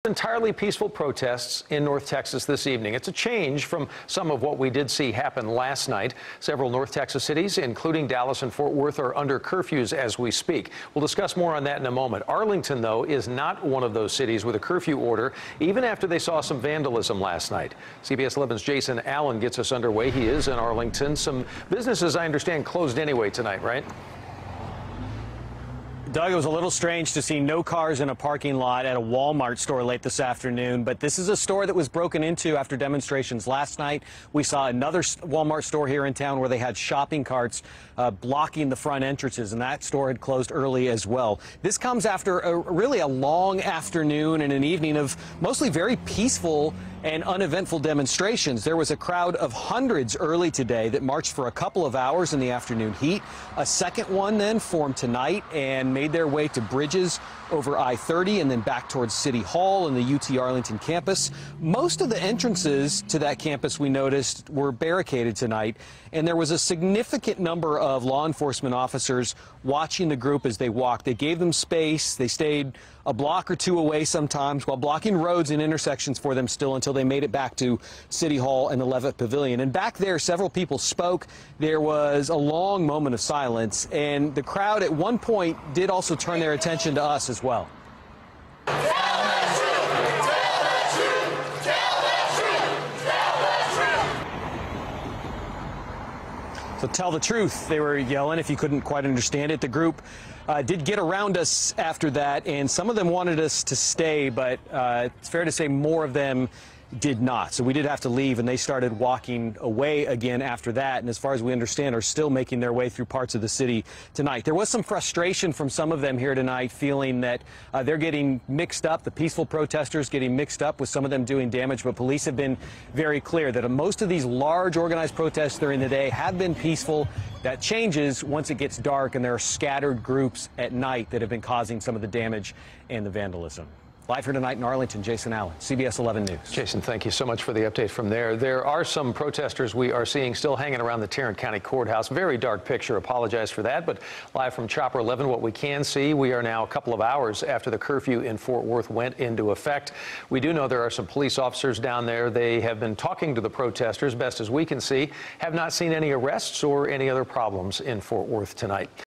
Entirely peaceful protests in North Texas this evening. It's a change from some of what we did see happen last night. Several North Texas cities, including Dallas and Fort Worth, are under curfews as we speak. We'll discuss more on that in a moment. Arlington, though, is not one of those cities with a curfew order, even after they saw some vandalism last night. CBS 11's Jason Allen gets us underway. He is in Arlington. Some businesses, I understand, closed anyway tonight, right? Doug, it was a little strange to see no cars in a parking lot at a Walmart store late this afternoon, but this is a store that was broken into after demonstrations last night. We saw another Walmart store here in town where they had shopping carts blocking the front entrances, and that store had closed early as well. This comes after really a long afternoon and an evening of mostly very peaceful and uneventful demonstrations. There was a crowd of hundreds early today that marched for a couple of hours in the afternoon heat. A second one then formed tonight and made their way to bridges over I-30 and then back towards City Hall and the UT Arlington campus. Most of the entrances to that campus, we noticed, were barricaded tonight, and there was a significant number of law enforcement officers watching the group as they walked. They gave them space. They stayed a block or two away sometimes while blocking roads and intersections for them still until they made it back to City Hall and the Levitt Pavilion. And back there, several people spoke. There was a long moment of silence, and the crowd at one point did also turn their attention to us as well. So tell the truth, they were yelling if you couldn't quite understand it. The group did get around us after that, and some of them wanted us to stay, but it's fair to say more of them did not. So we did have to leave, and they started walking away again after that, and as far as we understand, are still making their way through parts of the city tonight. There was some frustration from some of them here tonight, feeling that they're getting mixed up, the peaceful protesters getting mixed up with some of them doing damage, but police have been very clear that most of these large organized protests during the day have been peaceful. That changes once it gets dark and there are scattered groups at night that have been causing some of the damage and the vandalism. Live here tonight in Arlington, Jason Allen, CBS 11 News. Jason, thank you so much for the update from there. There are some protesters we are seeing still hanging around the Tarrant County Courthouse. Very dark picture. Apologize for that. But live from Chopper 11, what we can see, we are now a couple of hours after the curfew in Fort Worth went into effect. We do know there are some police officers down there. They have been talking to the protesters, best as we can see. Have not seen any arrests or any other problems in Fort Worth tonight.